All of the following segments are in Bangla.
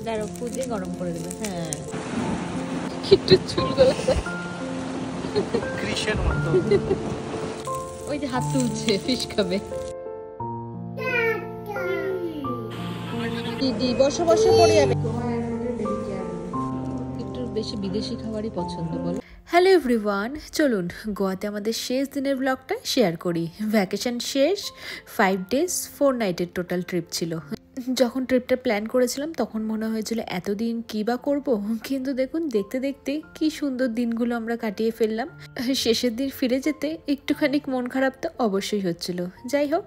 দাঁড়াও, খুঁজে গরম করে দেবে। হ্যাঁ, একটু চুলগুলো কৃষের মতো। ওই যে হাত তুলছে, ফিশ খাবে। দিদি বসে বসে পড়ে যাবে। একটু বেশি বিদেশি খাবারই পছন্দ বলো। হ্যালো এভরিওয়ান, চলুন গোয়াতে আমাদের শেষ দিনের ব্লগটা শেয়ার করি। ভ্যাকেশন শেষ, 5 days 4 nights টোটাল ট্রিপ ছিল। যখন ট্রিপটা প্ল্যান করেছিলাম তখন মনে হয়েছিল এতদিন কী বা করবো, কিন্তু দেখুন দেখতে দেখতে কি সুন্দর দিনগুলো আমরা কাটিয়ে ফেললাম। শেষের দিন ফিরে যেতে একটুখানি মন খারাপ তো অবশ্যই হচ্ছিল। যাই হোক,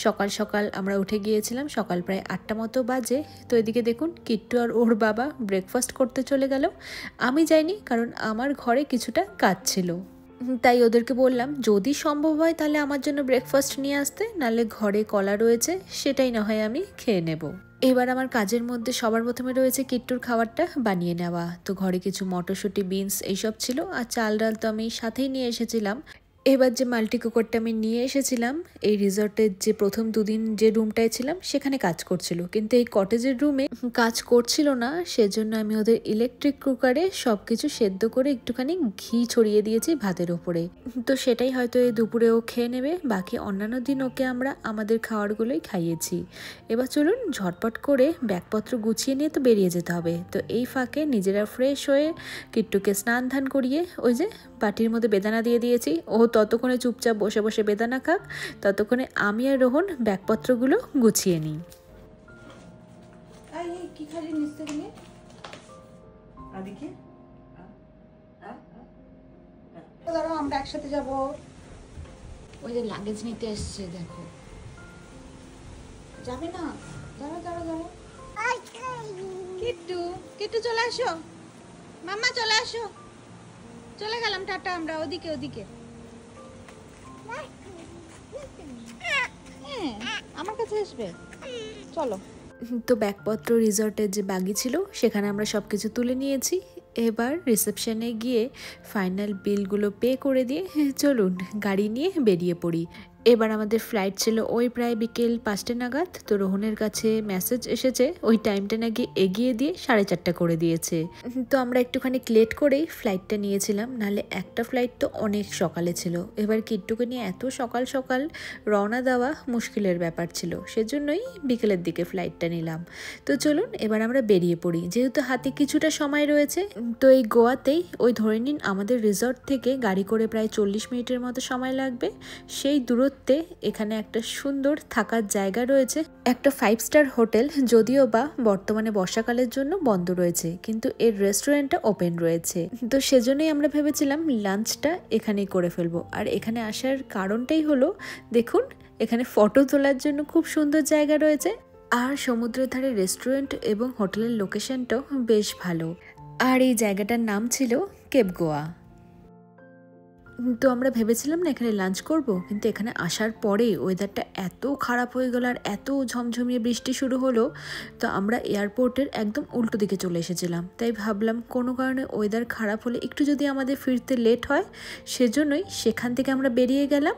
সকাল সকাল আমরা উঠে গিয়েছিলাম, সকাল প্রায় 8টা মতো বাজে। তো এদিকে দেখুন কিট্টু আর ওর বাবা ব্রেকফাস্ট করতে চলে গেল। আমি যাইনি, কারণ আমার ঘরে কিছুটা কাজ ছিল। তাই ওদেরকে বললাম যদি সম্ভব হয় তাহলে আমার জন্য ব্রেকফাস্ট নিয়ে আসতে, নাহলে ঘরে কলা রয়েছে সেটাই না হয় আমি খেয়ে নেব। এবার আমার কাজের মধ্যে সবার প্রথমে রয়েছে কিট্টুর খাবারটা বানিয়ে নেওয়া। তো ঘরে কিছু মটরশুঁটি, বিনস এইসব ছিল, আর চাল ডাল তো আমি সাথেই নিয়ে এসেছিলাম। এবার যে মাল্টি কুকারটা আমি নিয়ে এসেছিলাম, এই রিসর্টের যে প্রথম দুদিন যে রুমটায় ছিলাম সেখানে কাজ করছিল, কিন্তু এই কটেজের রুমে কাজ করছিল না। সেজন্য আমি ওদের ইলেকট্রিক কুকারে সব কিছু সেদ্ধ করে একটুখানি ঘি ছড়িয়ে দিয়েছি ভাতের ওপরে। তো সেটাই হয়তো এই দুপুরে ও খেয়ে নেবে, বাকি অন্যান্য দিন ওকে আমরা আমাদের খাবারগুলোই খাইয়েছি। এবার চলুন ঝটপট করে ব্যাগপত্র গুছিয়ে নিয়ে তো বেরিয়ে যেতে হবে। তো এই ফাঁকে নিজেরা ফ্রেশ হয়ে কিট্টুকে স্নান ধান করিয়ে ওই যে বাটির মধ্যে বেদানা দিয়ে দিয়েছি। ও ততক্ষণে চুপচাপ বসে বসে বেদানা খাক, ততক্ষণে আমি আর রোহন ব্যাগপত্রগুলো গুছিয়ে নিই। কি খালি নিচে গেলে ধরো আমরা একসাথে যাব। ওই যে লাগেজ নিতে এসছে, দেখো যাবে না। দাঁড়া দাঁড়া দাঁড়া, কিট্টু কিট্টু চলে আসো, মাম্মা চলে আসো। চলে গেলাম, টাটা। আমরা ওদিকে ওদিকে, আমার কাছে আসবে, চলো। তো ব্যাগপত্র রিসর্টের যে বাগি ছিল সেখানে আমরা সব কিছু তুলে নিয়েছি। এবার রিসেপশনে গিয়ে ফাইনাল বিলগুলো পে করে দিয়ে চলুন গাড়ি নিয়ে বেরিয়ে পড়ি। এবার আমাদের ফ্লাইট ছিল ওই প্রায় বিকেল 5টে নাগাদ। তো রোহনের কাছে মেসেজ এসেছে ওই টাইমটা নাকি এগিয়ে দিয়ে 4:30 করে দিয়েছে। তো আমরা একটুখানি লেট করেই ফ্লাইটটা নিয়েছিলাম, নাহলে একটা ফ্লাইট তো অনেক সকালে ছিল। এবার কিট্টুকে নিয়ে এত সকাল সকাল রওনা দেওয়া মুশকিলের ব্যাপার ছিল, সেজন্যই বিকেলের দিকে ফ্লাইটটা নিলাম। তো চলুন এবার আমরা বেরিয়ে পড়ি, যেহেতু হাতে কিছুটা সময় রয়েছে। তো এই গোয়াতেই ওই ধরে নিন আমাদের রিসর্ট থেকে গাড়ি করে প্রায় 40 মিনিটের মতো সময় লাগবে। সেই দূরত্বে এখানে একটা সুন্দর থাকার জায়গা রয়েছে, একটা 5 স্টার হোটেল, যদিও বা বর্তমানে বর্ষাকালের জন্য বন্ধ রয়েছে, কিন্তু এর রেস্টুরেন্টটা ওপেন রয়েছে। তো সেজন্যই আমরা ভেবেছিলাম লাঞ্চটা এখানেই করে ফেলবো। আর এখানে আসার কারণটাই হলো, দেখুন এখানে ফটো তোলার জন্য খুব সুন্দর জায়গা রয়েছে, আর সমুদ্রের ধারে রেস্টুরেন্ট এবং হোটেলের লোকেশনটাও বেশ ভালো। আর এই জায়গাটার নাম ছিল কেপ গোয়া। তো আমরা ভেবেছিলাম না এখানে লাঞ্চ করব, কিন্তু এখানে আসার পরে ওয়েদারটা এত খারাপ হয়ে গেল আর এত ঝমঝমিয়ে বৃষ্টি শুরু হলো। তো আমরা এয়ারপোর্টের একদম উল্টো দিকে চলে এসেছিলাম। তাই ভাবলাম কোনো কারণে ওয়েদার খারাপ হলে একটু যদি আমাদের ফিরতে লেট হয়, সেজন্যই সেখান থেকে আমরা বেরিয়ে গেলাম।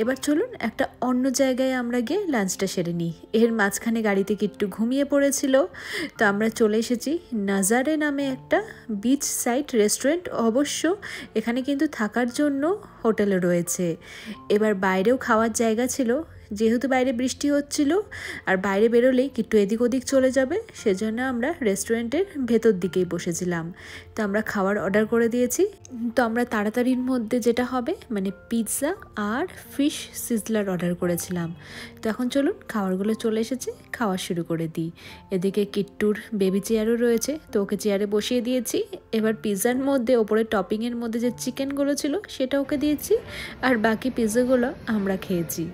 এবার চলুন একটা অন্য জায়গায় আমরা গিয়ে লাঞ্চটা সেরে নিই। এর মাঝখানে গাড়িতে একটু ঘুমিয়ে পড়েছিল। তো আমরা চলে এসেছি নাজারে নামে একটা বিচ সাইড রেস্টুরেন্ট। অবশ্য এখানে কিন্তু থাকার জন্য হোটেলে রয়েছে। এবার বাইরেও খাওয়ার জায়গা ছিল, যেহেতু বাইরে বৃষ্টি হচ্ছিল আর বাইরে বেরোলেই একটু এদিক ওদিক চলে যাবে, সেজন্য আমরা রেস্টুরেন্টের ভেতর দিকেই বসেছিলাম। তো আমরা খাবার অর্ডার করে দিয়েছি। তো আমরা তাড়াতাড়ির মধ্যে যেটা হবে মানে পিৎজা আর ফিশ সিজলার অর্ডার করেছিলাম। তো এখন চলুন খাবারগুলো চলে এসেছে, খাওয়া শুরু করে দিই। এদিকে কিট্টুর বেবি চেয়ারও রয়েছে, তো ওকে চেয়ারে বসিয়ে দিয়েছি। এবার পিৎজার মধ্যে ওপরে টপিংয়ের মধ্যে যে চিকেনগুলো ছিল সেটা ওকে দিয়েছি, আর বাকি পিৎজাগুলো আমরা খেয়েছি।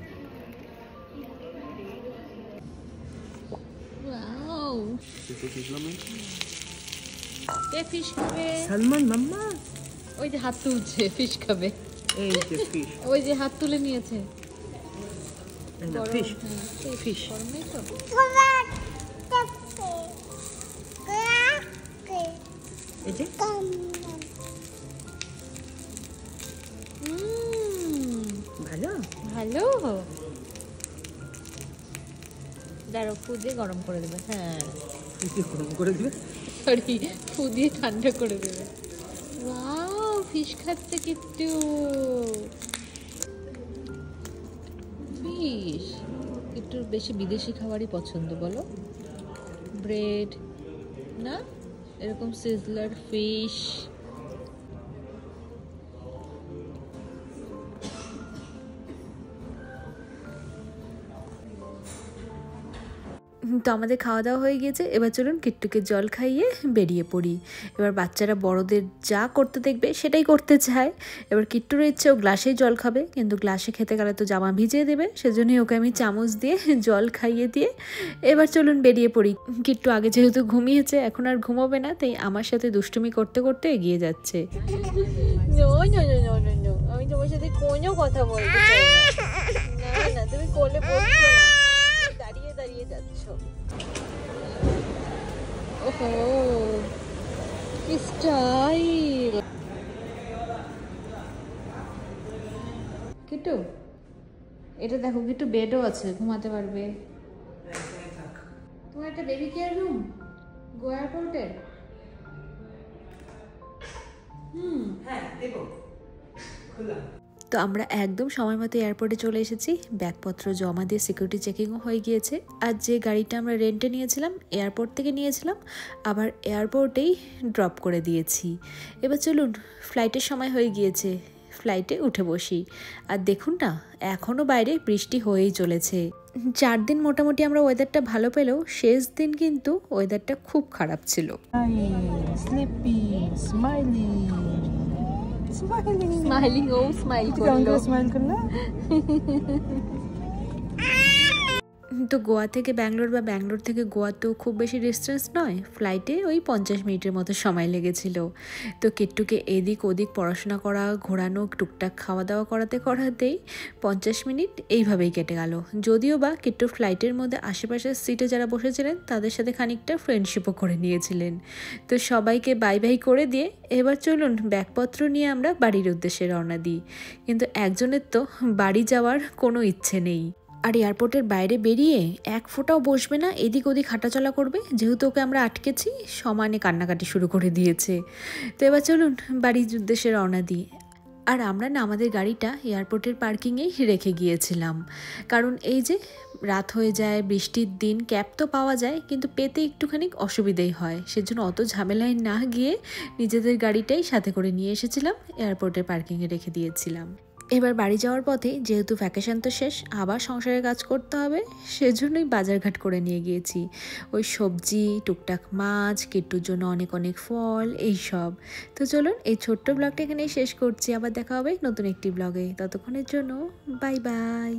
ফিশ খাবে সালমান মাম্মা, ওই যে হাত তুলছে, ফিশ খাবে। এই যে ফিশ, ওই যে হাত তুলে নিয়েছে। ফিশ ফিশ গরম নেই তো। এই যে ভালো ভালো। দাঁড়ো ফু দিয়ে গরম করে দেবে। হ্যাঁ গরম করে দিবে, সরি, ফু দিয়ে ঠান্ডা করে দেবে। ওয়াও, ফিশ খাচ্ছে কিট্টু। ফিশ কিট্টুর বেশি বিদেশি খাবারই পছন্দ, বলো? ব্রেড না, এরকম সিজলার ফিশ। তো আমাদের খাওয়া দাওয়া হয়ে গিয়েছে, এবার চলুন কিট্টুকে জল খাইয়ে বেরিয়ে পড়ি। এবার বাচ্চারা বড়দের যা করতে দেখবে সেটাই করতে চায়। এবার কিট্টুর ইচ্ছে ও গ্লাসেই জল খাবে, কিন্তু গ্লাসে খেতে গেলে তো জামা ভিজিয়ে দেবে, সেজন্যই ওকে আমি চামচ দিয়ে জল খাইয়ে দিয়ে এবার চলুন বেরিয়ে পড়ি। কিট্টু আগে যেহেতু ঘুমিয়েছে, এখন আর ঘুমোবে না, তাই আমার সাথে দুষ্টুমি করতে করতে এগিয়ে যাচ্ছে। আমি তোমার সাথে কোনো কথা বলতে চাই না, না তুমি কোলে বসছো না, দাঁড়িয়ে দাঁড়িয়ে যাচ্ছ। ওহো, কি স্টাইল! কিট্টু, এটা দেখো, কিট্টু বেডও আছে, ঘুমাতে পারবে। তোমার একটা বেবি কেয়ার রুম গো এয়ারপোর্টে। হ্যাঁ দেবো, খোলা। তো আমরা একদম সময় মতো এয়ারপোর্টে চলে এসেছি, ব্যাগপত্র জমা দিয়ে সিকিউরিটি চেকিংও হয়ে গিয়েছে। আর যে গাড়িটা আমরা রেন্টে নিয়েছিলাম, এয়ারপোর্ট থেকে নিয়েছিলাম, আবার এয়ারপোর্টেই ড্রপ করে দিয়েছি। এবার চলুন, ফ্লাইটের সময় হয়ে গিয়েছে, ফ্লাইটে উঠে বসি। আর দেখুন না, এখনও বাইরে বৃষ্টি হয়েই চলেছে। 4 দিন মোটামুটি আমরা ওয়েদারটা ভালো পেলেও শেষ দিন কিন্তু ওয়েদারটা খুব খারাপ ছিল। স্লিপি, স্মাইলি, স্মাইলিং, ও স্মাইল করলো। স্মাইল করলে। তো গোয়া থেকে ব্যাঙ্গালোর বা ব্যাঙ্গালোর থেকে গোয়া তো খুব বেশি ডিস্টেন্স নয়, ফ্লাইটে ওই 50 মিনিটের মতো সময় লেগেছিল। তো কিট্টুকে এদিক ওদিক পড়াশোনা করা, ঘোরানো, টুকটাক খাওয়া দাওয়া করাতেই 50 মিনিট এইভাবেই কেটে গেল। যদিও বা কিট্টু ফ্লাইটের মধ্যে আশেপাশের সিটে যারা বসেছিলেন তাদের সাথে খানিকটা ফ্রেন্ডশিপও করে নিয়েছিলেন। তো সবাইকে বাই বাই করে দিয়ে এবার চলুন ব্যাগপত্র নিয়ে আমরা বাড়ির উদ্দেশ্যে রওনা দিই। কিন্তু একজনের তো বাড়ি যাওয়ার কোনো ইচ্ছে নেই, আর এয়ারপোর্টের বাইরে বেরিয়ে এক ফোঁটাও বসবে না, এদিক ওদিক হাঁটাচলা করবে, যেহেতু ওকে আমরা আটকেছি, সমানে কান্নাকাটি শুরু করে দিয়েছে। তো এবার চলুন বাড়ির উদ্দেশ্যে রওনা দিই। আর আমরা না আমাদের গাড়িটা এয়ারপোর্টের পার্কিংয়েই রেখে গিয়েছিলাম, কারণ এই যে রাত হয়ে যায়, বৃষ্টির দিন, ক্যাব তো পাওয়া যায় কিন্তু পেতে একটুখানি অসুবিধেই হয়, সেজন্য অত ঝামেলায় না গিয়ে নিজেদের গাড়িটাই সাথে করে নিয়ে এসেছিলাম, এয়ারপোর্টের পার্কিংয়ে রেখে দিয়েছিলাম। এবার বাড়ি যাওয়ার পথে যেহেতু ভ্যাকেশন তো শেষ, আবার সংসারের কাজ করতে হবে, সেজন্যই বাজারঘাট করে নিয়ে গিয়েছি। ওই সবজি, টুকটাক মাছ, কিট্টুর জন্য অনেক অনেক ফল, এইসব। তো চলুন এই ছোট্ট ব্লগটা এখানেই শেষ করছি, আবার দেখা হবে নতুন একটি ব্লগে। ততক্ষণের জন্য বাই বাই।